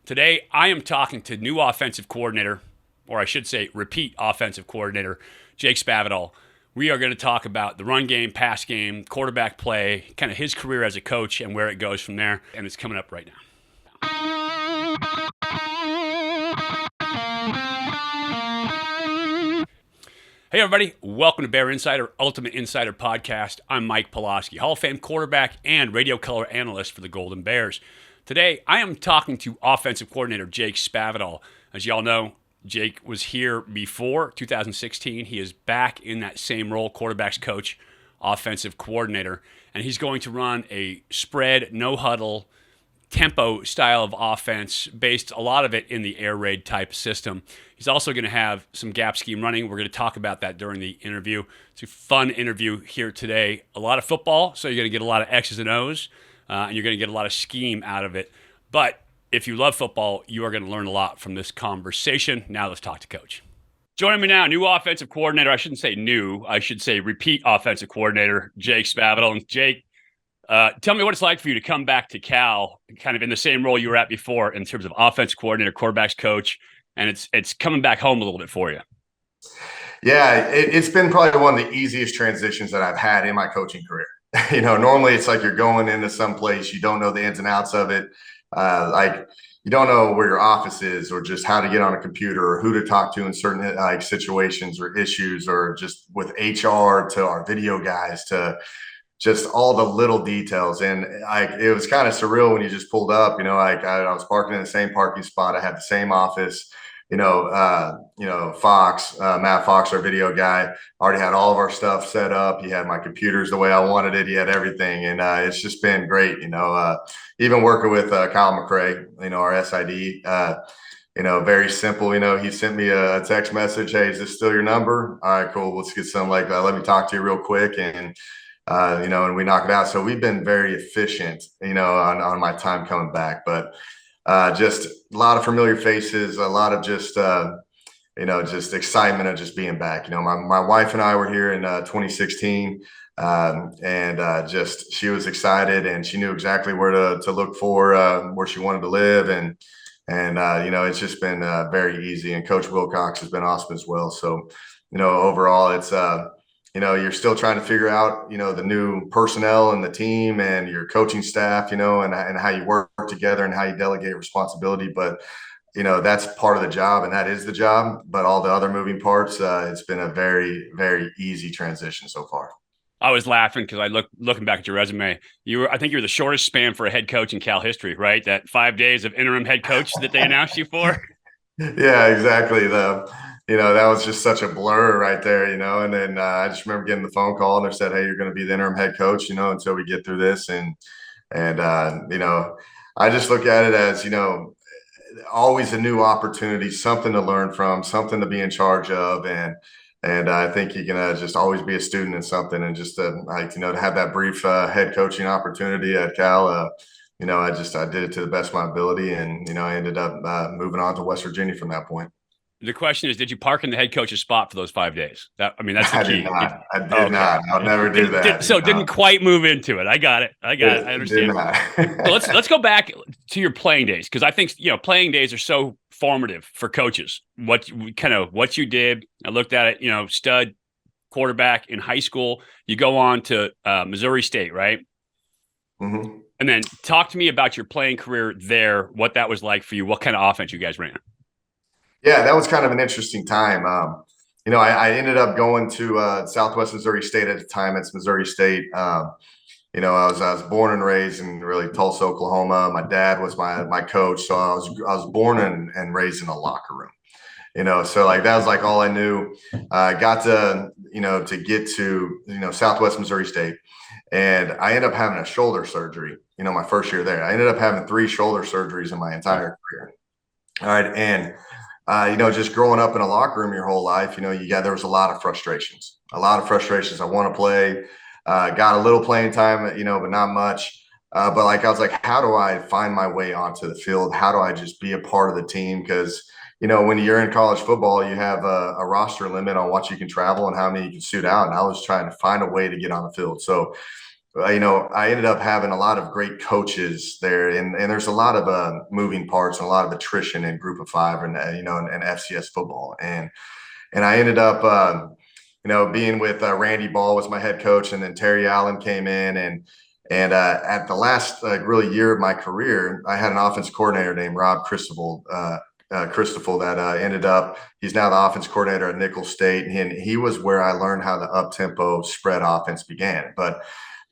Today, I am talking to new offensive coordinator, or I should say repeat offensive coordinator, Jake Spavital. We are going to talk about the run game, pass game, quarterback play, kind of his career as a coach and where it goes from there. And it's coming up right now. Hey, everybody. Welcome to Bear Insider, Ultimate Insider Podcast. I'm Mike Pawlawski, Hall of Fame quarterback and radio color analyst for the Golden Bears. Today, I am talking to offensive coordinator Jake Spavital. As y'all know, Jake was here before 2016. He is back in that same role, quarterbacks coach, offensive coordinator, and he's going to run a spread, no huddle, tempo style of offense based a lot of it in the air raid type system. He's also going to have some gap scheme running. We're going to talk about that during the interview. It's a fun interview here today. A lot of football, so you're going to get a lot of X's and O's. And you're going to get a lot of scheme out of it. But if you love football, you are going to learn a lot from this conversation. Now let's talk to Coach. Joining me now, new offensive coordinator. I shouldn't say new. I should say repeat offensive coordinator, Jake Spavital. And Jake, tell me what it's like for you to come back to Cal, kind of in the same role you were at before in terms of offensive coordinator, quarterbacks coach, and it's coming back home a little bit for you. Yeah, it's been probably one of the easiest transitions that I've had in my coaching career. Normally it's like you're going into some place, you don't know the ins and outs of it. Like you don't know where your office is or just how to get on a computer or who to talk to in certain situations or issues, or just with HR to our video guys to just all the little details. And it was kind of surreal when you just pulled up, I was parking in the same parking spot. I had the same office. Fox, Matt Fox, our video guy, already had all of our stuff set up. He had my computers the way I wanted it. He had everything. And it's just been great, even working with Kyle McRae, our SID, very simple. He sent me a text message. Hey, is this still your number? All right, cool. Let's get some let me talk to you real quick. And and we knock it out. So we've been very efficient, on my time coming back. But just a lot of familiar faces, a lot of just excitement of just being back. My wife and I were here in 2016, and she was excited, and she knew exactly where to look for, where she wanted to live. And it's just been very easy. And Coach Wilcox has been awesome as well. So, overall, it's you're still trying to figure out, the new personnel and the team and your coaching staff, and how you work together and how you delegate responsibility. But, that's part of the job, and that is the job. But all the other moving parts, it's been a very, very easy transition so far. I was laughing because looking back at your resume, I think you were the shortest span for a head coach in Cal history, right? That 5 days of interim head coach that they announced you for. Yeah, exactly. That was just such a blur right there, and then I just remember getting the phone call, and they said, hey, you're going to be the interim head coach, until we get through this. And I just look at it as, always a new opportunity, something to learn from, something to be in charge of. And I think you can just always be a student in something, and just to have that brief head coaching opportunity at Cal. I did it to the best of my ability, and I ended up moving on to West Virginia from that point. The question is, did you park in the head coach's spot for those 5 days? That's the key. I did not. I'll never do that. Didn't quite move into it. I got it. I understand. So let's go back to your playing days, because I think playing days are so formative for coaches. What you did. I looked at it. Stud quarterback in high school. You go on to Missouri State, right? Mm-hmm. And then talk to me about your playing career there. What that was like for you. What kind of offense you guys ran? Yeah, that was kind of an interesting time. I ended up going to Southwest Missouri State at the time. It's Missouri State. I was born and raised in really Tulsa, Oklahoma. My dad was my coach, so I was born and raised in a locker room. So that was all I knew. I got to get to Southwest Missouri State, and I ended up having a shoulder surgery. My first year there, I ended up having 3 shoulder surgeries in my entire career. All right, and just growing up in a locker room your whole life, there was a lot of frustrations. I want to play, got a little playing time, but not much. But I was like, how do I find my way onto the field? How do I just be a part of the team? Because, when you're in college football, you have a roster limit on what you can travel and how many you can suit out. And I was trying to find a way to get on the field. So I ended up having a lot of great coaches there, and there's a lot of moving parts and a lot of attrition in Group of Five and and FCS football, and I ended up being with Randy Ball was my head coach, and then Terry Allen came in, and at the last really year of my career, I had an offense coordinator named Rob Christoffel that ended up, he's now the offense coordinator at Nicholls State. And he was where I learned how the up-tempo spread offense began. But,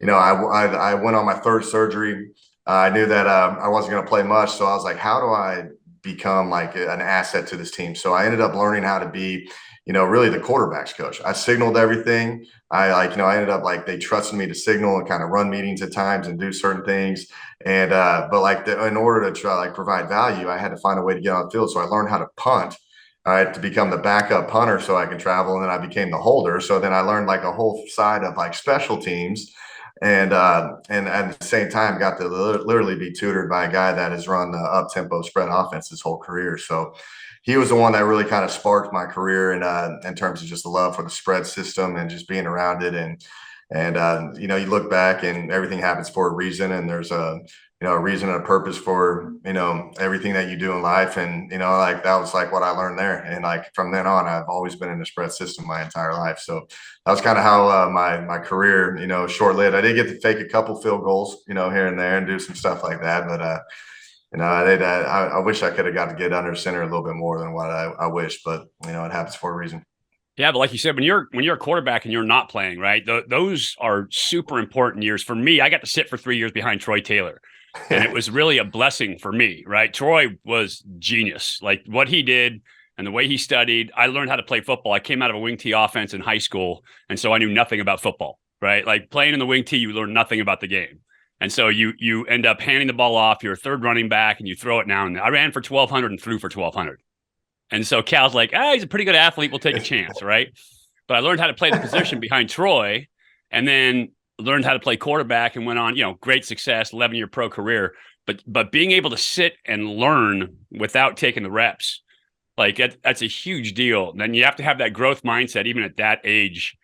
I went on my third surgery. I knew that I wasn't going to play much. So I was like, how do I become like an asset to this team? So I ended up learning how to be, really the quarterback's coach. I signaled everything. I ended up like, they trusted me to signal and kind of run meetings at times and do certain things. And but in order to try provide value, I had to find a way to get on the field. So I learned how to punt, to become the backup punter so I could travel. And then I became the holder. So then I learned like a whole side of like special teams. And at the same time got to literally be tutored by a guy that has run the up tempo spread offense his whole career. So he was the one that really kind of sparked my career in terms of just the love for the spread system and just being around it. And you look back and everything happens for a reason, and there's a reason and a purpose for everything that you do in life. And like that was like what I learned there, and like from then on I've always been in the spread system my entire life. So that was kind of how my career short-lived. I did get to fake a couple field goals here and there and do some stuff like that, but I wish I could have got to get under center a little bit more than what I wish, but it happens for a reason. Yeah, but like you said, when you're a quarterback and you're not playing, right? Those are super important years. For me, I got to sit for 3 years behind Troy Taylor, and it was really a blessing for me, right? Troy was genius. Like what he did and the way he studied, I learned how to play football. I came out of a wing tee offense in high school, and so I knew nothing about football, right? Like playing in the wing tee, you learn nothing about the game. And so you end up handing the ball off. You're a third running back, and you throw it now. And I ran for 1,200 and threw for 1,200. And so Cal's like, he's a pretty good athlete. We'll take a chance, right? But I learned how to play the position behind Troy, and then learned how to play quarterback and went on, great success, 11-year pro career. But being able to sit and learn without taking the reps, like that's a huge deal. And then you have to have that growth mindset, even at that age,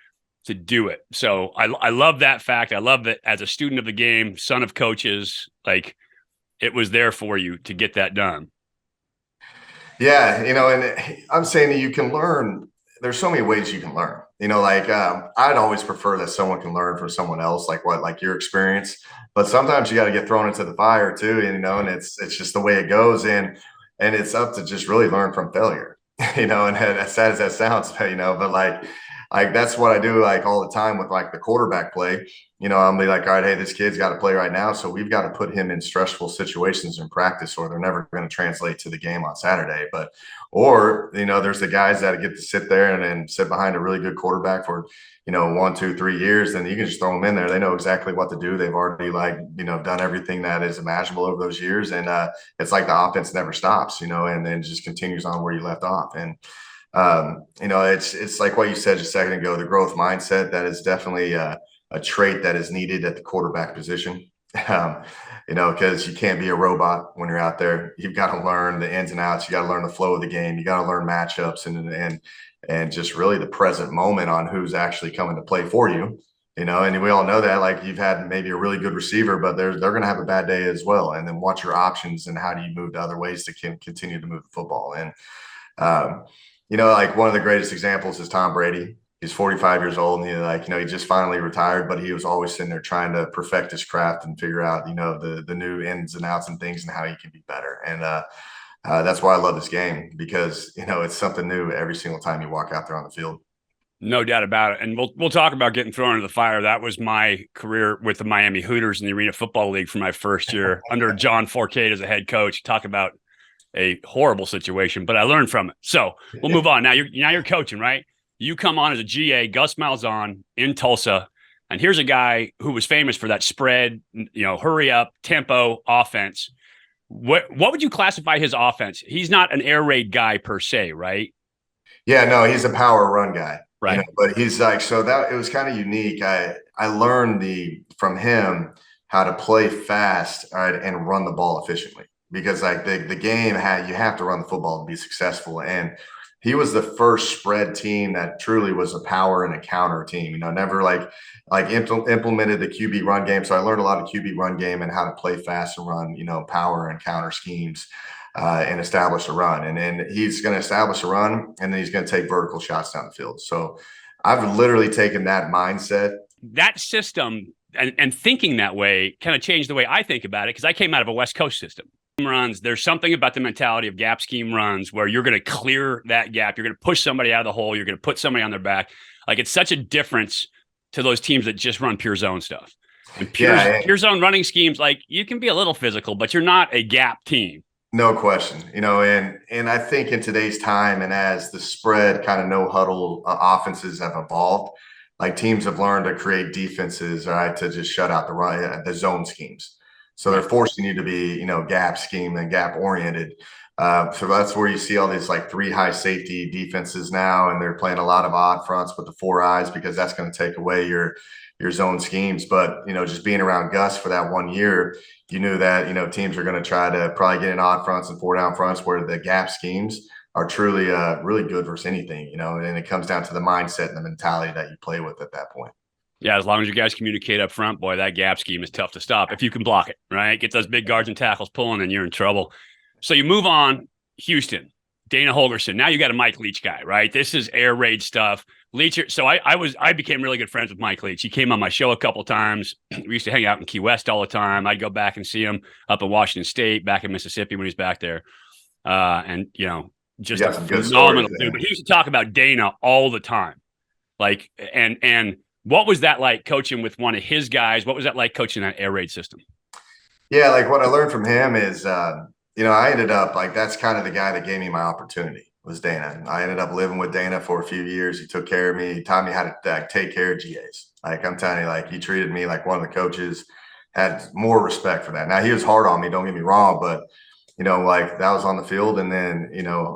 to do it. So I love that fact. I love that as a student of the game, son of coaches, like it was there for you to get that done. Yeah, and I'm saying that you can learn. There's so many ways you can learn. I'd always prefer that someone can learn from someone else, like your experience. But sometimes you got to get thrown into the fire too, and it's just the way it goes. And it's up to just really learn from failure, and as sad as that sounds, but like that's what I do like all the time with like the quarterback play. I'm be like, all right, hey, this kid's got to play right now. So we've got to put him in stressful situations in practice, or they're never going to translate to the game on Saturday. Or there's the guys that get to sit there and then sit behind a really good quarterback for, 1, 2, 3 years, then you can just throw them in there. They know exactly what to do. They've already done everything that is imaginable over those years. And it's like the offense never stops, and then just continues on where you left off. And, it's like what you said just a second ago, the growth mindset, that is definitely a trait that is needed at the quarterback position. Because you can't be a robot when you're out there. You've got to learn the ins and outs. You got to learn the flow of the game. You got to learn matchups and just really the present moment on who's actually coming to play for you. And we all know that, like, you've had maybe a really good receiver, but they're going to have a bad day as well. And then watch your options and how do you move to other ways to continue to move the football. And like one of the greatest examples is Tom Brady. He's 45 years old, and he just finally retired, but he was always sitting there trying to perfect his craft and figure out, the new ins and outs and things and how he can be better. And that's why I love this game, because, it's something new every single time you walk out there on the field. No doubt about it. And we'll talk about getting thrown into the fire. That was my career with the Miami Hooters in the Arena Football League for my first year under John Fourcade as a head coach. Talk about a horrible situation, but I learned from it. So we'll move on. Now you're coaching, right? You come on as a GA, Gus Malzahn in Tulsa, and here's a guy who was famous for that spread, hurry up, tempo offense. What would you classify his offense? He's not an air raid guy per se, right? Yeah, no, he's a power run guy, right? But he's like, so that it was kind of unique. I learned from him how to play fast, all right, and run the ball efficiently, because like the game you have to run the football to be successful. And he was the first spread team that truly was a power and a counter team. Never implemented the QB run game. So I learned a lot of QB run game and how to play fast and run, power and counter schemes. And establish a run. And then he's going to establish a run, and then he's going to take vertical shots down the field. So I've literally taken that mindset. That system and thinking that way kind of changed the way I think about it, because I came out of a West Coast system. Runs, there's something about the mentality of gap scheme runs where you're going to clear that gap. You're going to push somebody out of the hole. You're going to put somebody on their back. Like, it's such a difference to those teams that just run pure zone stuff. And pure zone running schemes, like, you can be a little physical, but you're not a gap team. No question, and I think in today's time, and as the spread kind of no huddle offenses have evolved, like, teams have learned to create defenses, right, to just shut out the zone schemes. So they're forcing you to be, gap scheme and gap oriented. So that's where you see all these like 3 high safety defenses now, and they're playing a lot of odd fronts with the 4 eyes, because that's going to take away your zone schemes. But, just being around Gus for that 1 year, you knew that, teams are going to try to probably get in odd fronts and 4 down fronts where the gap schemes are truly really good versus anything, and it comes down to the mindset and the mentality that you play with at that point. Yeah, as long as you guys communicate up front, boy, that gap scheme is tough to stop if you can block it, right? Get those big guards and tackles pulling, and you're in trouble. So you move on, Houston, Dana Holgorsen. Now you got a Mike Leach guy, right? This is air raid stuff. Leach. So I became really good friends with Mike Leach. He came on my show a couple times. We used to hang out in Key West all the time. I'd go back and see him up in Washington State, back in Mississippi when he was back there. And just a phenomenal dude. But he used to talk about Dana all the time. Like, and what was that like coaching with one of his guys? What was that like coaching that air raid system? Yeah, like, what I learned from him is, I ended up, like, that's kind of the guy that gave me my opportunity, was Dana. I ended up living with Dana for a few years. He took care of me. He taught me how to take care of GAs. Like, I'm telling you, like, he treated me like one of the coaches, had more respect for that. Now, he was hard on me, don't get me wrong, but, like, that was on the field. And then,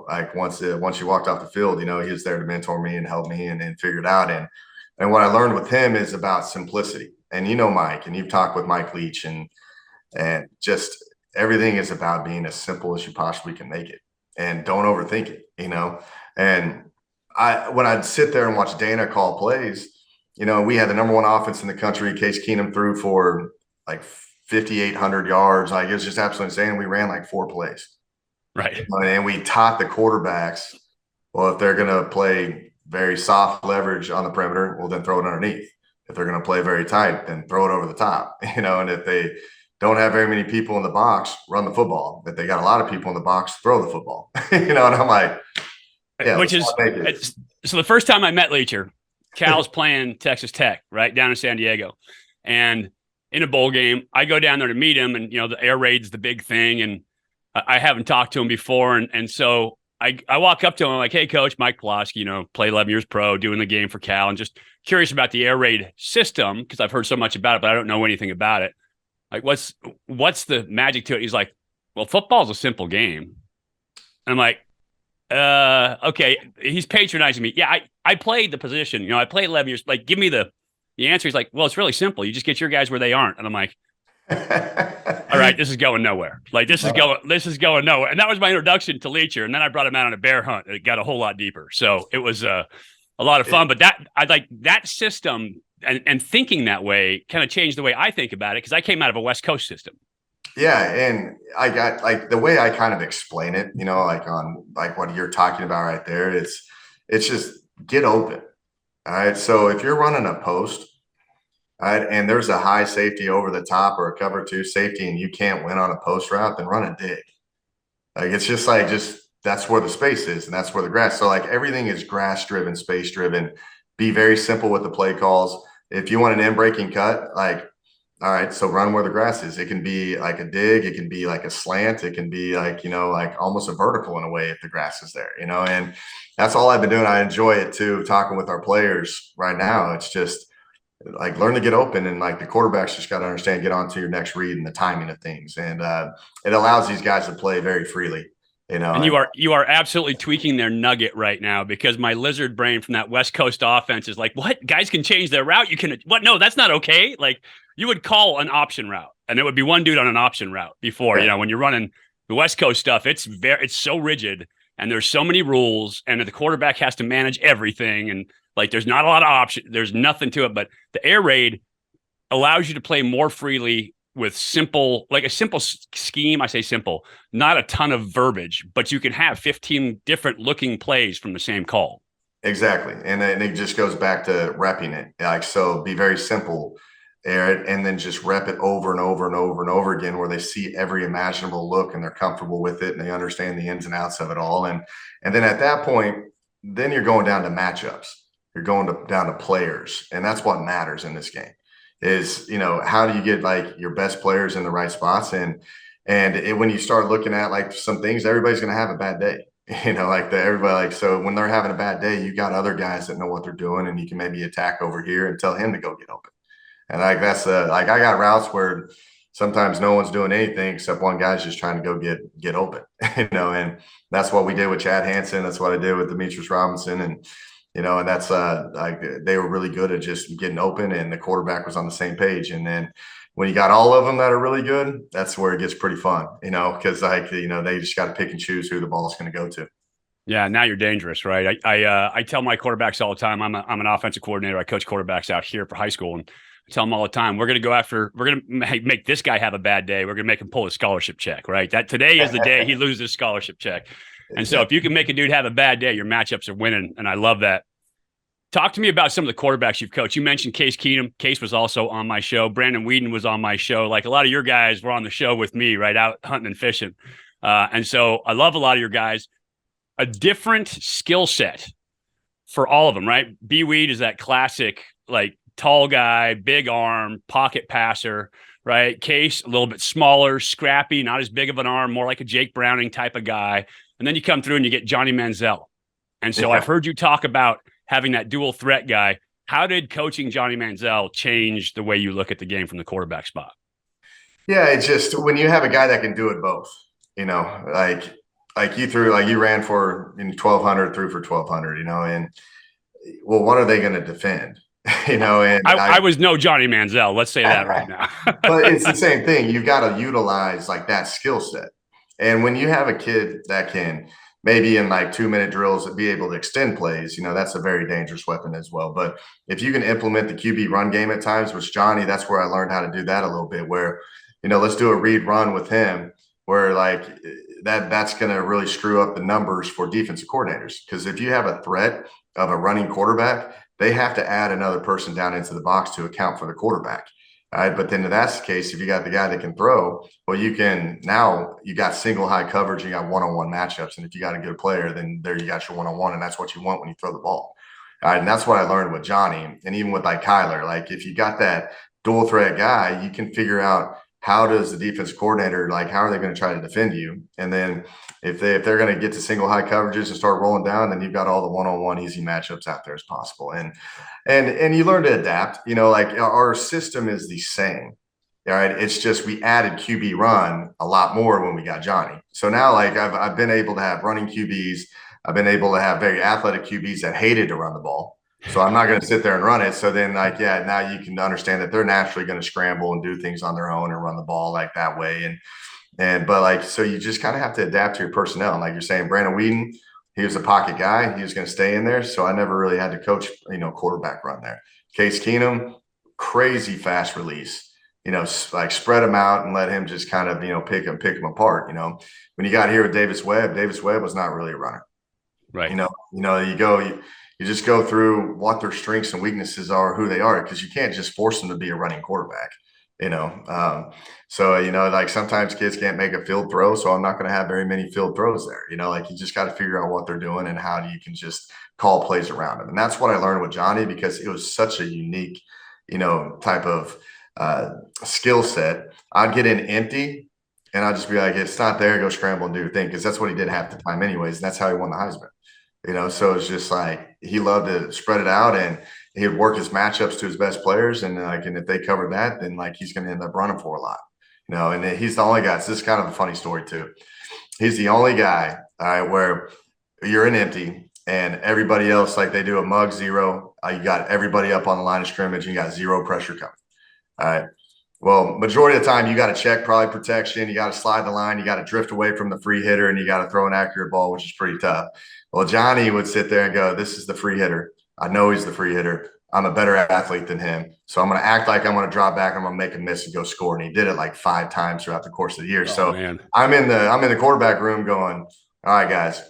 like, once you walked off the field, he was there to mentor me and help me and figure it out. And what I learned with him is about simplicity. And Mike, and you've talked with Mike Leach, and just everything is about being as simple as you possibly can make it, and don't overthink it, And when I'd sit there and watch Dana call plays, we had the number 1 offense in the country. Case Keenum threw for like 5,800 yards. Like, it was just absolutely insane. We ran like 4 plays. Right. And we taught the quarterbacks, well, if they're going to play very soft leverage on the perimeter, well, then throw it underneath. If they're going to play very tight, then throw it over the top, and if they don't have very many people in the box, run the football. If they got a lot of people in the box, throw the football. And I'm like, yeah. Which is so the first time I met Leacher, Cal's playing Texas Tech right down in San Diego, and in a bowl game, I go down there to meet him, and the air raid's the big thing, and I haven't talked to him before, and so I walk up to him, I'm like, hey, Coach, Mike Pawlawski, played 11 years pro, doing the game for Cal, and just curious about the air raid system, because I've heard so much about it, but I don't know anything about it. Like, what's the magic to it? He's like, well, football's a simple game. And I'm like, okay. He's patronizing me. Yeah, I played the position. I played 11 years. Like, give me the answer. He's like, well, it's really simple. You just get your guys where they aren't. And I'm like, all right, this is going nowhere. Like, this is going nowhere. And that was my introduction to Leacher. And then I brought him out on a bear hunt. And it got a whole lot deeper. So it was a lot of fun. But I like that system. And thinking that way kind of changed the way I think about it, because I came out of a West Coast system. Yeah, and I got, like, the way I kind of explain it, like on like what you're talking about right there, it's just get open. All right. So if you're running a post, all right, and there's a high safety over the top or a cover 2 safety, and you can't win on a post route, then run a dig. Like, it's just that's where the space is, and that's where the grass. So, like, everything is grass driven, space driven. Be very simple with the play calls. If you want an in-breaking cut, like, all right, so run where the grass is. It can be like a dig. It can be like a slant. It can be like, like almost a vertical in a way if the grass is there, and that's all I've been doing. I enjoy it too, talking with our players right now. It's just like, learn to get open, and like the quarterbacks just got to understand, get on to your next read and the timing of things. And it allows these guys to play very freely. And you are absolutely tweaking their nugget right now, because my lizard brain from that West Coast offense is like, what? Guys can change their route. You can, what? No, that's not okay. Like, you would call an option route, and it would be one dude on an option route before, when you're running the West Coast stuff, it's so rigid. and there's so many rules, and the quarterback has to manage everything, and like there's not a lot of options. There's nothing to it, but the air raid allows you to play more freely with a simple scheme. I say simple, not a ton of verbiage, but you can have 15 different looking plays from the same call. Exactly. And it just goes back to repping it. Like, so be very simple, and then just rep it over and over and over and over again, where they see every imaginable look and they're comfortable with it and they understand the ins and outs of it all. And then at that point, then you're going down to matchups. You're going down to players. And that's what matters in this game is, how do you get like your best players in the right spots? And when you start looking at like some things, everybody's going to have a bad day. So when they're having a bad day, you got other guys that know what they're doing, and you can maybe attack over here and tell him to go get open. And like that's like I got routes where sometimes no one's doing anything except one guy's just trying to go get open, and that's what we did with Chad Hansen. That's what I did with Demetrius Robinson, and and that's like they were really good at just getting open, and the quarterback was on the same page. And then when you got all of them that are really good, that's where it gets pretty fun, because they just got to pick and choose who the ball is going to go to. Yeah, now you're dangerous, right? I tell my quarterbacks all the time. I'm an offensive coordinator. I coach quarterbacks out here for high school, and I tell them all the time, we're going to make this guy have a bad day. We're going to make him pull his scholarship check, right? That today is the day he loses his scholarship check. And so if you can make a dude have a bad day, your matchups are winning, and I love that. Talk to me about some of the quarterbacks you've coached. You mentioned Case Keenum. Case was also on my show. Brandon Whedon was on my show. Like a lot of your guys were on the show with me, right, out hunting and fishing. And so I love a lot of your guys. A different skill set for all of them, right? B. Weed is that classic, like tall guy, big arm, pocket passer, right? Case, a little bit smaller, scrappy, not as big of an arm, more like a Jake Browning type of guy. And then you come through and you get Johnny Manziel. And so I've heard you talk about having that dual threat guy. How did coaching Johnny Manziel change the way you look at the game from the quarterback spot? Yeah, it's just when you have a guy that can do it both, like you ran for 1,200, threw for 1,200, and well, what are they going to defend? And I was no Johnny Manziel. Let's say that right now. But it's the same thing. You've got to utilize like that skill set. And when you have a kid that can maybe in like 2-minute drills be able to extend plays, that's a very dangerous weapon as well. But if you can implement the QB run game at times, which Johnny, that's where I learned how to do that a little bit, where, let's do a read run with him, where like that's going to really screw up the numbers for defensive coordinators. Because if you have a threat of a running quarterback, they have to add another person down into the box to account for the quarterback. All right. But then if that's the case, if you got the guy that can throw, well, you got single high coverage, you got one-on-one matchups. And if you got a good player, then there you got your one-on-one, and that's what you want when you throw the ball. All right. And that's what I learned with Johnny. And even with like Kyler, like if you got that dual threat guy, you can figure out how does the defense coordinator, like, how are they going to try to defend you? And then if they're going to get to single high coverages and start rolling down, then you've got all the one-on-one easy matchups out there as possible. And you learn to adapt, like our system is the same. All right. It's just, we added QB run a lot more when we got Johnny. So now like I've been able to have running QBs. I've been able to have very athletic QBs that hated to run the ball. So I'm not going to sit there and run it. So then now you can understand that they're naturally going to scramble and do things on their own and run the ball like that way. So you just kind of have to adapt to your personnel. And like you're saying, Brandon Whedon, he was a pocket guy. He was going to stay in there. So I never really had to coach, quarterback run there. Case Keenum, crazy fast release, like spread him out and let him just kind of, pick him apart. When you got here with Davis Webb was not really a runner. Right. You just go through what their strengths and weaknesses are, who they are, because you can't just force them to be a running quarterback, like sometimes kids can't make a field throw, so I'm not going to have very many field throws there. Like you just got to figure out what they're doing and how you can just call plays around them. And that's what I learned with Johnny, because it was such a unique, type of skill set. I'd get in empty and I'd just be like, it's not there, go scramble and do your thing, because that's what he did half the time anyways. And that's how he won the Heisman. So it's just like he loved to spread it out, and he'd work his matchups to his best players. And if they cover that, then like he's going to end up running for a lot, and he's the only guy. So this is kind of a funny story too. He's the only guy, all right, where you're in empty and everybody else, like they do a mug zero. You got everybody up on the line of scrimmage and you got zero pressure coming. All right. Well, majority of the time, you got to check probably protection. You got to slide the line. You got to drift away from the free hitter, and you got to throw an accurate ball, which is pretty tough. Well, Johnny would sit there and go, "This is the free hitter. I know he's the free hitter. I'm a better athlete than him, so I'm going to act like I'm going to drop back. I'm going to make a miss and go score." And he did it like 5 times throughout the course of the year. Oh So man. I'm in the quarterback room going, "All right, guys,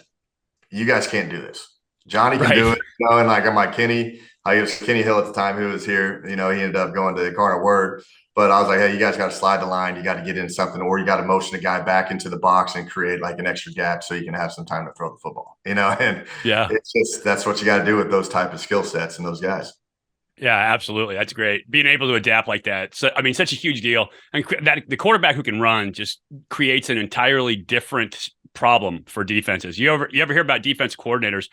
you guys can't do this. Johnny can do Right. it." And like I'm like Kenny. I was Kenny Hill at the time who was here. He ended up going to the Incarnate Word. But I was like, hey, you guys got to slide the line. You got to get in something, or you got to motion the guy back into the box and create like an extra gap so you can have some time to throw the football. And Yeah. it's just that's what you got to do with those type of skill sets and those guys. Yeah, absolutely. That's great. Being able to adapt like that. So, I mean, such a huge deal. And that the quarterback who can run just creates an entirely different problem for defenses. You ever hear about defense coordinators?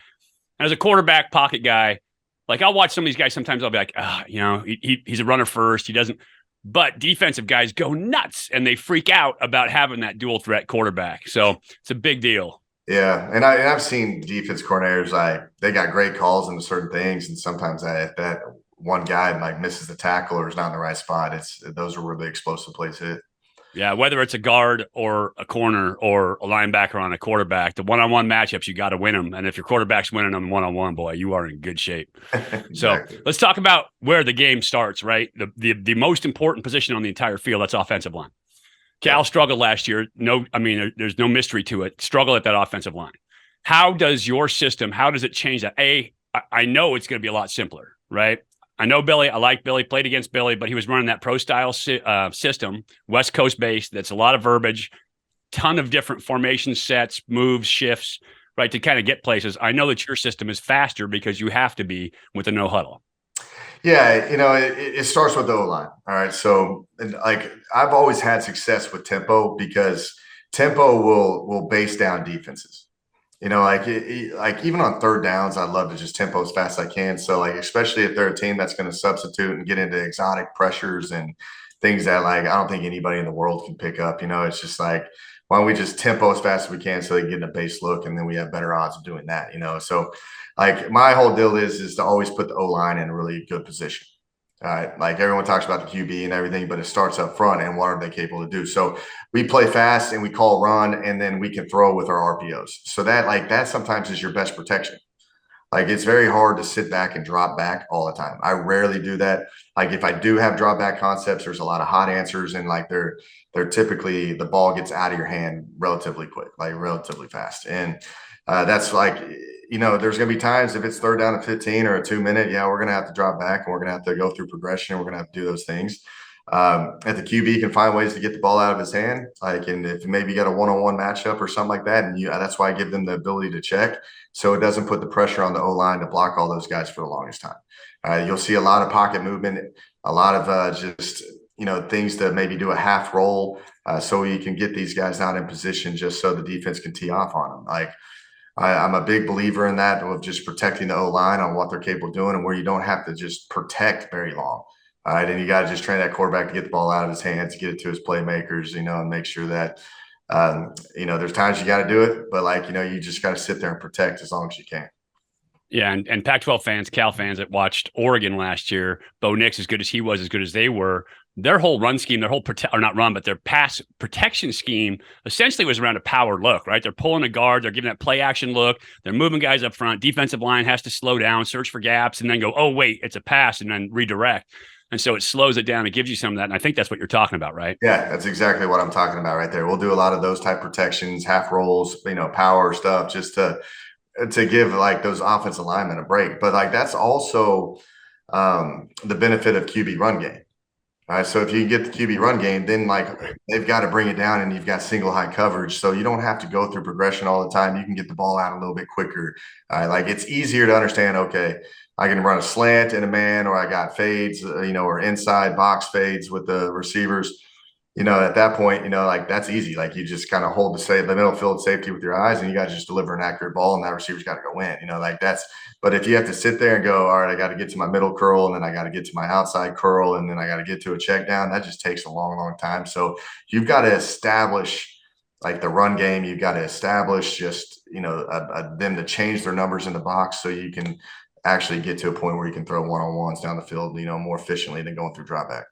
And as a quarterback pocket guy, like I'll watch some of these guys. Sometimes I'll be like, he's a runner first. He doesn't. But defensive guys go nuts and they freak out about having that dual threat quarterback. So it's a big deal. Yeah, and I've seen defense coordinators like they got great calls into certain things, and sometimes if that one guy like misses the tackle or is not in the right spot, those are really explosive plays hit. Yeah, whether it's a guard or a corner or a linebacker on a quarterback, the one-on-one matchups, you got to win them. And if your quarterback's winning them one-on-one, boy, you are in good shape. So Exactly. let's talk about where the game starts, right? The most important position on the entire field, that's offensive line. Cal struggled last year. There's no mystery to it. Struggle at that offensive line. How does your system, how does it change that? I know it's going to be a lot simpler, right? I know Billy. I like Billy. Played against Billy, but he was running that pro style system, West Coast based. That's a lot of verbiage, ton of different formation sets, moves, shifts, right, to kind of get places. I know that your system is faster because you have to be with a no huddle. Yeah, it starts with the O line. All right, so like I've always had success with tempo because tempo will base down defenses. Like even on third downs, I love to just tempo as fast as I can. So like especially if they're a team that's going to substitute and get into exotic pressures and things that like I don't think anybody in the world can pick up. It's just like why don't we just tempo as fast as we can so they get in a base look and then we have better odds of doing that. So like my whole deal is to always put the O line in a really good position. Like everyone talks about the QB and everything, but it starts up front and what are they capable to do? So we play fast and we call run and then we can throw with our RPOs. So that sometimes is your best protection. Like it's very hard to sit back and drop back all the time. I rarely do that. Like if I do have drop back concepts, there's a lot of hot answers and like they're typically the ball gets out of your hand relatively quick, like relatively fast. And that's like there's going to be times if it's third down at 15 or a 2 minute, yeah, we're going to have to drop back and we're going to have to go through progression. We're going to have to do those things. If the QB can find ways to get the ball out of his hand, like, and if maybe you got a one-on-one matchup or something like that, and that's why I give them the ability to check, so it doesn't put the pressure on the O line to block all those guys for the longest time. You'll see a lot of pocket movement, a lot of just things to maybe do a half roll, so you can get these guys not in position just so the defense can tee off on them. Like I'm a big believer in that of just protecting the O line on what they're capable of doing and where you don't have to just protect very long. All right. And you got to just train that quarterback to get the ball out of his hands, get it to his playmakers, and make sure that, there's times you got to do it, but you just got to sit there and protect as long as you can. Yeah, and Pac-12 fans, Cal fans that watched Oregon last year, Bo Nix, as good as he was, as good as they were, their whole run scheme, their whole their pass protection scheme essentially was around a power look, right? They're pulling a guard, they're giving that play action look, they're moving guys up front. Defensive line has to slow down, search for gaps, and then go, oh wait, it's a pass, and then redirect. And so it slows it down. It gives you some of that, and I think that's what you're talking about, right? Yeah, that's exactly what I'm talking about right there. We'll do a lot of those type protections, half rolls, power stuff, just to give like those offensive linemen a break. But like that's also the benefit of QB run game. All right. So if you get the QB run game, then like they've got to bring it down and you've got single high coverage. So you don't have to go through progression all the time. You can get the ball out a little bit quicker. Like it's easier to understand, okay, I can run a slant in a man, or I got fades, or inside box fades with the receivers. At that point, like that's easy. Like you just kind of hold the middle field safety with your eyes and you got to just deliver an accurate ball and that receiver's got to go in, like that's, but if you have to sit there and go, all right, I got to get to my middle curl and then I got to get to my outside curl and then I got to get to a check down, that just takes a long, long time. So you've got to establish like the run game. You've got to establish just, them to change their numbers in the box so you can actually get to a point where you can throw one-on-ones down the field, more efficiently than going through drop back.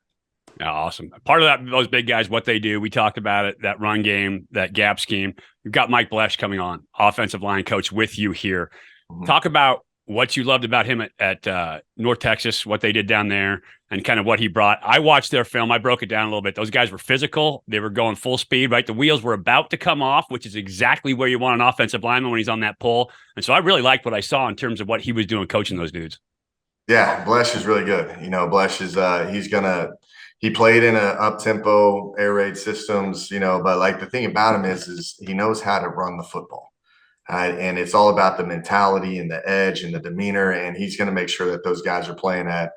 Yeah, awesome. Part of that, those big guys, what they do, we talked about it, that run game, that gap scheme. You've got Mike Blesh coming on, offensive line coach with you here. Mhm. Talk about what you loved about him at North Texas, what they did down there, and kind of what he brought. I watched their film. I broke it down a little bit. Those guys were physical. They were going full speed, right? The wheels were about to come off, which is exactly where you want an offensive lineman when he's on that pull. And so I really liked what I saw in terms of what he was doing coaching those dudes. Yeah, Blesh is really good. Blesh is he played in a up tempo air raid systems, but like the thing about him is he knows how to run the football. And it's all about the mentality and the edge and the demeanor. And he's going to make sure that those guys are playing at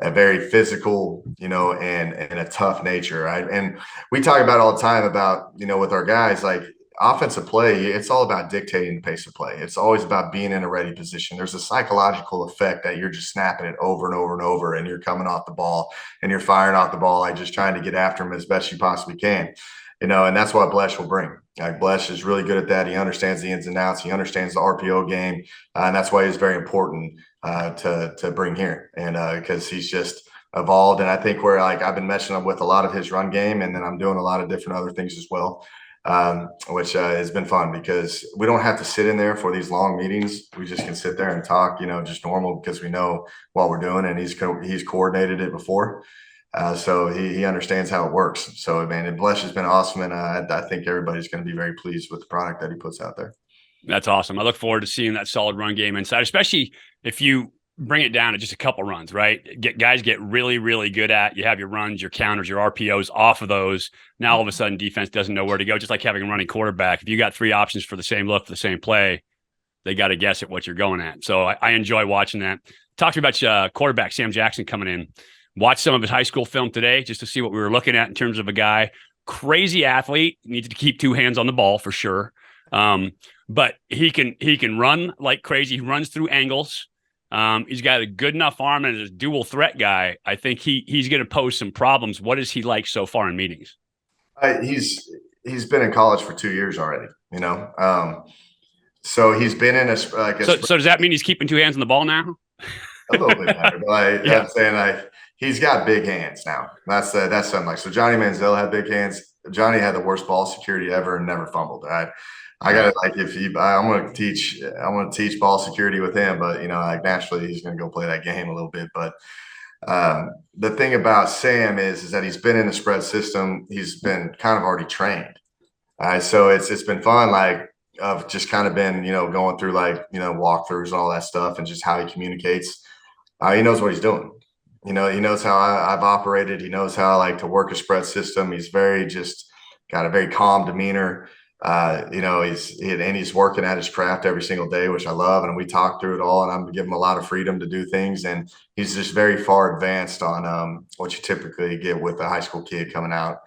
a very physical, and a tough nature. Right. And we talk about all the time about, with our guys, like offensive play, it's all about dictating the pace of play. It's always about being in a ready position. There's a psychological effect that you're just snapping it over and over and over, and you're coming off the ball and you're firing off the ball, like just trying to get after him as best you possibly can. And that's what Blesh will bring. Like Blesh is really good at that. He understands the ins and outs. He understands the RPO game, and that's why he's very important to bring here. And because he's just evolved, and I think where like I've been messing up with a lot of his run game, and then I'm doing a lot of different other things as well, which has been fun because we don't have to sit in there for these long meetings. We just can sit there and talk, just normal because we know what we're doing, and he's coordinated it before. So he understands how it works. So, man, and Blesh has been awesome. And I think everybody's going to be very pleased with the product that he puts out there. That's awesome. I look forward to seeing that solid run game inside, especially if you bring it down to just a couple runs, right? Guys get really, really good at. You have your runs, your counters, your RPOs off of those. Now all of a sudden defense doesn't know where to go, just like having a running quarterback. If you got three options for the same look, for the same play, they got to guess at what you're going at. So I enjoy watching that. Talk to me about quarterback Sam Jackson coming in. Watch some of his high school film today just to see what we were looking at in terms of a guy. Crazy athlete, needs to keep two hands on the ball for sure. But he can run like crazy. He runs through angles. He's got a good enough arm and is a dual threat guy. I think he's going to pose some problems. What is he like so far in meetings? He's been in college for 2 years already. So he's been in So does that mean he's keeping two hands on the ball now? A little bit better, but Yeah. I'm saying like he's got big hands now. That's something like so. Johnny Manziel had big hands. Johnny had the worst ball security ever and never fumbled. Right. I got to like I'm going to teach ball security with him, but like naturally he's going to go play that game a little bit. But the thing about Sam is that he's been in the spread system. He's been kind of already trained. So it's been fun. Like I've just kind of been going through like walkthroughs and all that stuff and just how he communicates. He knows what he's doing. He knows how I've operated. He knows how I like to work a spread system. He's just got a very calm demeanor. He's working at his craft every single day, which I love. And we talk through it all, and I'm giving him a lot of freedom to do things. And he's just very far advanced on what you typically get with a high school kid coming out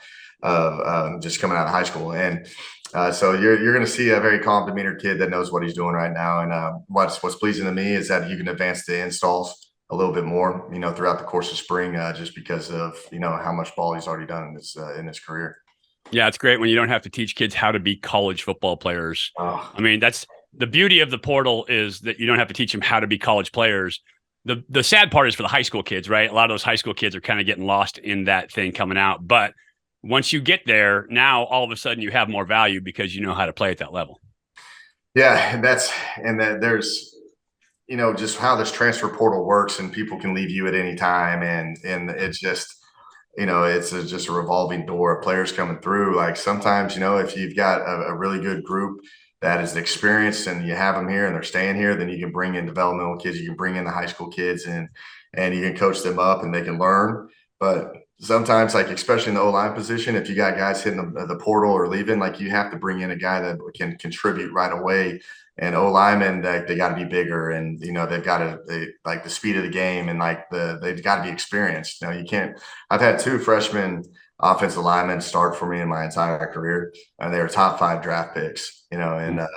of high school. And so you're going to see a very calm demeanor kid that knows what he's doing right now. And what's pleasing to me is that you can advance the installs a little bit more, throughout the course of spring, just because of how much ball he's already done in his career. Yeah, it's great when you don't have to teach kids how to be college football players. Oh. I mean, that's the beauty of the portal, is that you don't have to teach them how to be college players. The sad part is for the high school kids, right? A lot of those high school kids are kind of getting lost in that thing coming out. But once you get there, now all of a sudden you have more value because you know how to play at that level. Yeah, and there's just how this transfer portal works, and people can leave you at any time, and it's just it's just a revolving door of players coming through. Like sometimes if you've got a really good group that is experienced and you have them here and they're staying here, then you can bring in developmental kids, you can bring in the high school kids, and you can coach them up and they can learn. But sometimes, like especially in the O-line position, if you got guys hitting the portal or leaving, like you have to bring in a guy that can contribute right away. And O-linemen, they got to be bigger, and they've got to like the speed of the game, and like they've got to be experienced. You can't. I've had 2 freshman offensive linemen start for me in my entire career, and they were top 5 draft picks. In the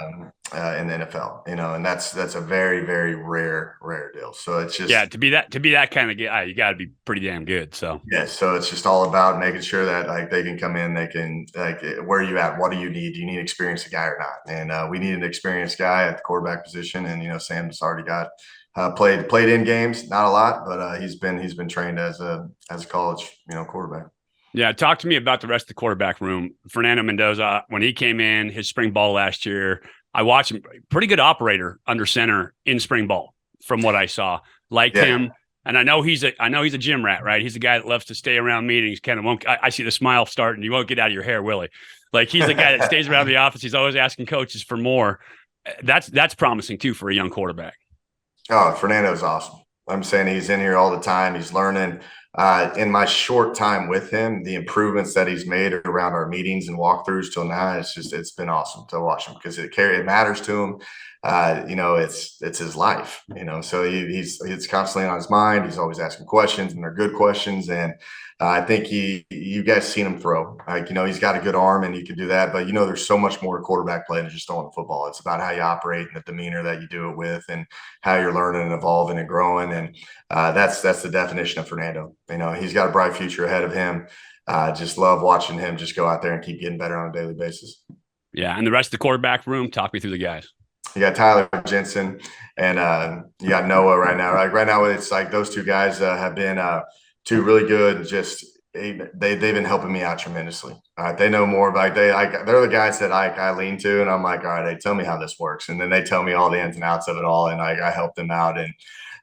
NFL. And that's a very, very rare deal. So it's just to be that kind of guy, you got to be pretty damn good. So yeah, so it's just all about making sure that like they can come in, they can like where are you at? What do you need? Do you need an experienced guy or not? And we need an experienced guy at the quarterback position, and Sam's already got played in games, not a lot, but he's been trained as a college quarterback. Yeah, talk to me about the rest of the quarterback room. Fernando Mendoza, when he came in his spring ball last year, I watched him, pretty good operator under center in spring ball from what I saw. Liked Yeah. him. And I know he's a gym rat, right? He's a guy that loves to stay around meetings, kind of won't I see the smile starting. You won't get out of your hair, will he? Like he's the guy that stays around the office. He's always asking coaches for more. That's promising too for a young quarterback. Oh, Fernando's awesome. I'm saying he's in here all the time. He's learning. In my short time with him, the improvements that he's made around our meetings and walkthroughs till now, it's been awesome to watch him because it matters to him. It's his life. So he's constantly on his mind. He's always asking questions, and they're good questions. And I think you guys seen him throw. He's got a good arm and he can do that. But there's so much more to quarterback play than just throwing the football. It's about how you operate and the demeanor that you do it with, and how you're learning and evolving and growing. And that's the definition of Fernando. He's got a bright future ahead of him. Just love watching him just go out there and keep getting better on a daily basis. Yeah. And the rest of the quarterback room, talk me through the guys. You got Tyler Jensen and you got Noah right now. Right now, it's like those two guys have been two really good. Just they've been helping me out tremendously. They know more about they're the guys that I lean to, and I'm like, all right, they tell me how this works, and then they tell me all the ins and outs of it all, and I help them out. And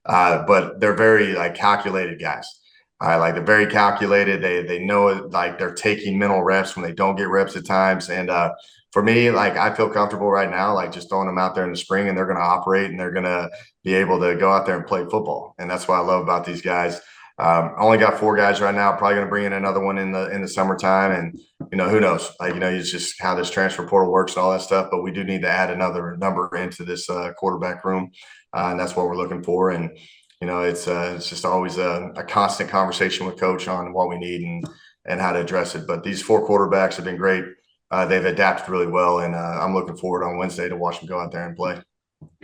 but they're very calculated guys. They're very calculated. They know it, they're taking mental reps when they don't get reps at times. And for me, I feel comfortable right now, just throwing them out there in the spring, and they're going to operate and they're going to be able to go out there and play football. And that's what I love about these guys. I only got 4 guys right now. Probably going to bring in another one in the summertime, and who knows? It's just how this transfer portal works and all that stuff. But we do need to add another number into this quarterback room, and that's what we're looking for. And it's just always a constant conversation with coach on what we need and how to address it. But these 4 quarterbacks have been great. They've adapted really well, and I'm looking forward on Wednesday to watch them go out there and play.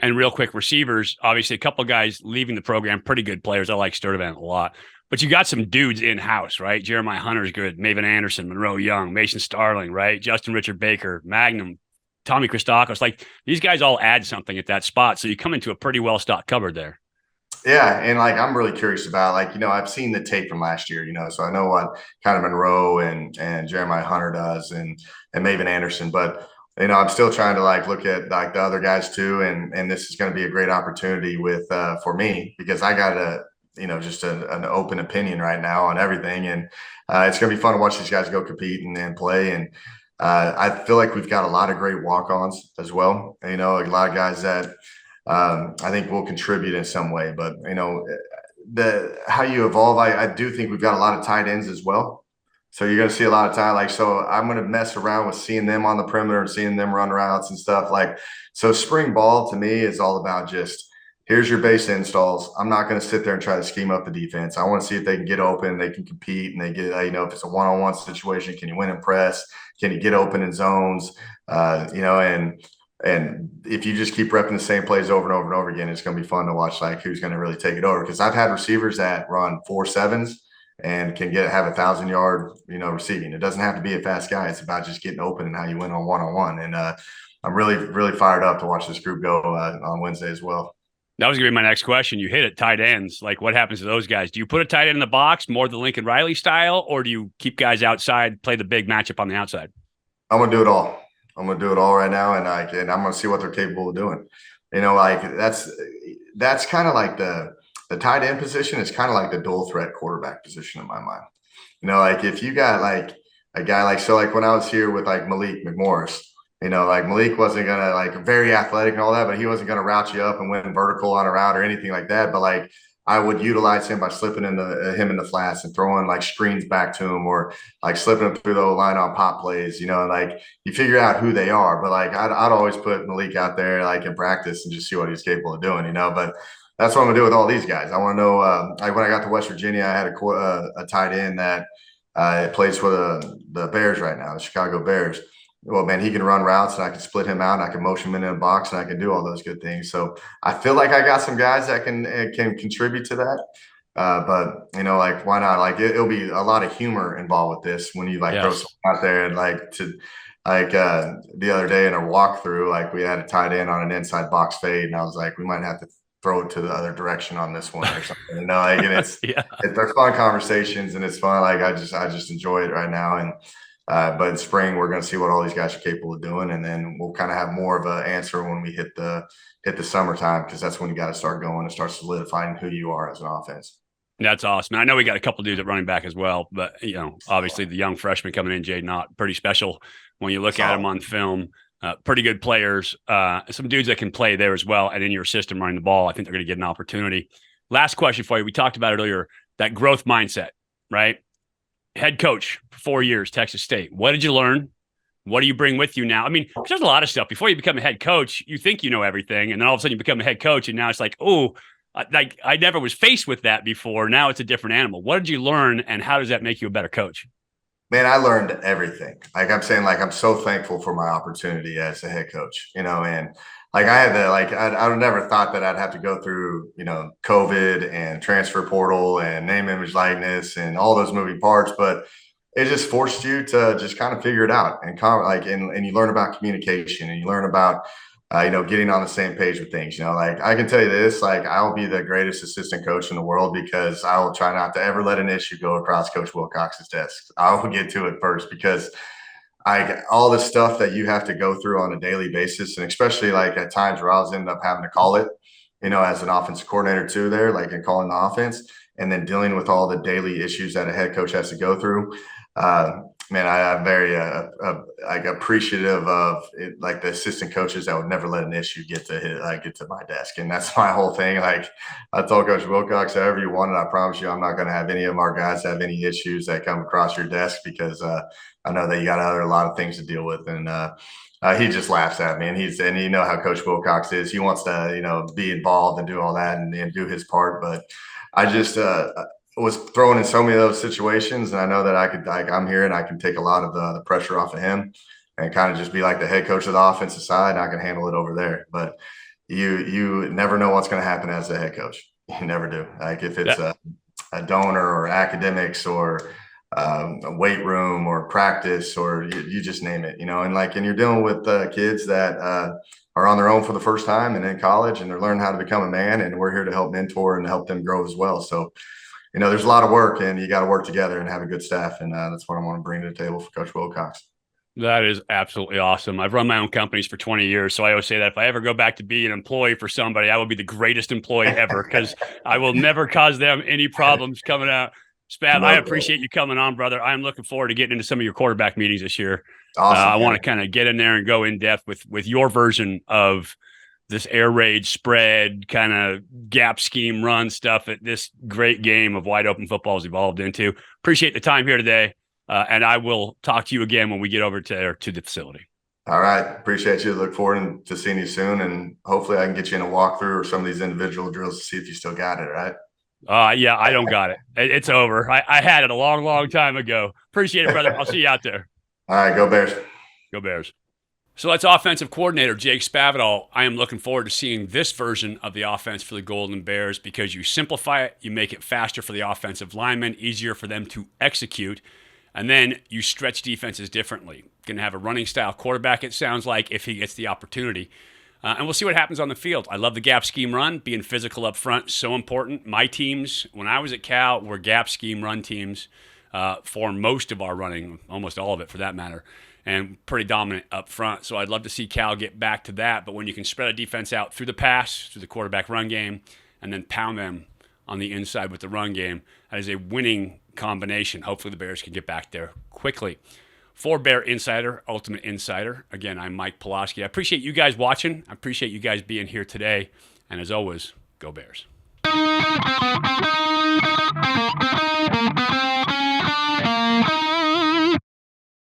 And real quick, receivers, obviously a couple of guys leaving the program, pretty good players. I like Sturdivant a lot. But you got some dudes in-house, right? Jeremiah Hunter's good, Maven Anderson, Monroe Young, Mason Starling, right? Justin Richard Baker, Magnum, Tommy Christakos. These guys all add something at that spot. So you come into a pretty well-stocked cupboard there. Yeah, and I'm really curious about I've seen the tape from last year, so I know what kind of Monroe and Jeremiah Hunter does and Maven Anderson, but I'm still trying to look at the other guys too, and this is going to be a great opportunity with for me because I got just an open opinion right now on everything, and it's going to be fun to watch these guys go compete and play. And I feel like we've got a lot of great walk-ons as well. A lot of guys that I think will contribute in some way. But how you evolve, I do think we've got a lot of tight ends as well. So you're going to see a lot of time. So I'm going to mess around with seeing them on the perimeter and seeing them run routes and stuff. So spring ball to me is all about just here's your base installs. I'm not going to sit there and try to scheme up the defense. I want to see if they can get open, they can compete, and they get if it's a one-on-one situation, can you win and press? Can you get open in zones? And if you just keep repping the same plays over and over and over again, it's going to be fun to watch who's going to really take it over. Because I've had receivers that run 4.7s and can have 1,000-yard, receiving. It doesn't have to be a fast guy. It's about just getting open and how you win on one-on-one. And I'm really, really fired up to watch this group go on Wednesday as well. That was going to be my next question. You hit it, tight ends. What happens to those guys? Do you put a tight end in the box more the Lincoln Riley style, or do you keep guys outside, play the big matchup on the outside? I'm going to do it all. I'm going to do it all right now, and I'm going to see what they're capable of doing. That's kind of the tight end position is kind of like the dual threat quarterback position in my mind. If you got a guy when I was here with Malik McMorris, Malik wasn't gonna very athletic and all that, but he wasn't gonna route you up and win vertical on a route or anything like that. But I would utilize him by slipping into him in the flats and throwing screens back to him, or slipping him through the line on pop plays. You figure out who they are. But I'd always put Malik out there in practice and just see what he's capable of doing. But that's what I'm gonna do with all these guys. I want to know. When I got to West Virginia, I had a tight end that plays for the Bears right now, the Chicago Bears. Well, man, he can run routes, and I can split him out, and I can motion him in a box, and I can do all those good things. So I feel like I got some guys that can contribute to that. But why not? It'll be a lot of humor involved with this when you throw someone out there and the other day in a walkthrough, we had a tight end on an inside box fade, and I was we might have to throw it to the other direction on this one or something. Like, and Yeah. they're fun conversations and it's fun. Like I just enjoy it right now. And but in spring we're going to see what all these guys are capable of doing, and then we'll kind of have more of an answer when we hit the summertime, because that's when you got to start going and start solidifying who you are as an offense. That's awesome. I know we got a couple dudes at running back as well, but obviously the young freshman coming in, Jay Knott, pretty special when you look at him on film. Pretty good players. Some dudes that can play there as well, and in your system running the ball, I think they're going to get an opportunity. Last question for you. We talked about it earlier, that growth mindset, right? Head coach for 4 years, Texas State. What did you learn? What do you bring with you now? I mean, there's a lot of stuff. Before you become a head coach, you think you know everything, and then all of a sudden you become a head coach, and now it's like, oh, like I never was faced with that before. Now it's a different animal. What did you learn, and how does that make you a better coach? Man, I learned everything. Like I'm saying, like I'm so thankful for my opportunity as a head coach, and like I had to, like I would never thought that I'd have to go through, COVID and transfer portal and name, image, likeness and all those moving parts, but it just forced you to just kind of figure it out and and you learn about communication, and you learn about getting on the same page with things. Like I can tell you this, like I'll be the greatest assistant coach in the world because I will try not to ever let an issue go across Coach Wilcox's desk. I will get to it first, because all the stuff that you have to go through on a daily basis, and especially like at times where I was ended up having to call it, as an offensive coordinator too there, like in calling the offense, and then dealing with all the daily issues that a head coach has to go through. Man, I'm very like appreciative of it, like the assistant coaches that would never let an issue get to my desk, and that's my whole thing. Like I told Coach Wilcox, however you want it, I promise you, I'm not going to have any of our guys have any issues that come across your desk, because I know that you got a lot of things to deal with, and he just laughs at me, and you know how Coach Wilcox is. He wants to be involved and do all that and do his part, but I just was thrown in so many of those situations, and I know that I'm here and I can take a lot of the pressure off of him and kind of just be like the head coach of the offensive side, and I can handle it over there. But you never know what's going to happen as a head coach. You never do. Like if it's a donor or academics or a weight room or practice, or you just name it, and you're dealing with kids that are on their own for the first time and in college, and they're learning how to become a man, and we're here to help mentor and help them grow as well. So there's a lot of work, and you got to work together and have a good staff. And that's what I want to bring to the table for Coach Wilcox. That is absolutely awesome. I've run my own companies for 20 years. So I always say that if I ever go back to be an employee for somebody, I will be the greatest employee ever, because I will never cause them any problems coming out. Spav, I appreciate you coming on, brother. I'm looking forward to getting into some of your quarterback meetings this year. Awesome. I want to kind of get in there and go in depth with your version of this air raid spread kind of gap scheme run stuff that this great game of wide open football has evolved into. Appreciate the time here today. And I will talk to you again when we get over to the facility. All right. Appreciate you. Look forward to seeing you soon. And hopefully I can get you in a walkthrough or some of these individual drills to see if you still got it. Right. Yeah, I don't got it. It's over. I had it a long, long time ago. Appreciate it, brother. I'll see you out there. All right. Go Bears. Go Bears. So that's offensive coordinator Jake Spavital. I am looking forward to seeing this version of the offense for the Golden Bears, because you simplify it, you make it faster for the offensive linemen, easier for them to execute, and then you stretch defenses differently. Going to have a running style quarterback, it sounds like, if he gets the opportunity. And we'll see what happens on the field. I love the gap scheme run, being physical up front, so important. My teams, when I was at Cal, were gap scheme run teams for most of our running, almost all of it for that matter, and pretty dominant up front. So I'd love to see Cal get back to that. But when you can spread a defense out through the pass, through the quarterback run game, and then pound them on the inside with the run game, that is a winning combination. Hopefully the Bears can get back there quickly. For Bear Insider, Ultimate Insider, again, I'm Mike Pawlawski. I appreciate you guys watching. I appreciate you guys being here today. And as always, go Bears.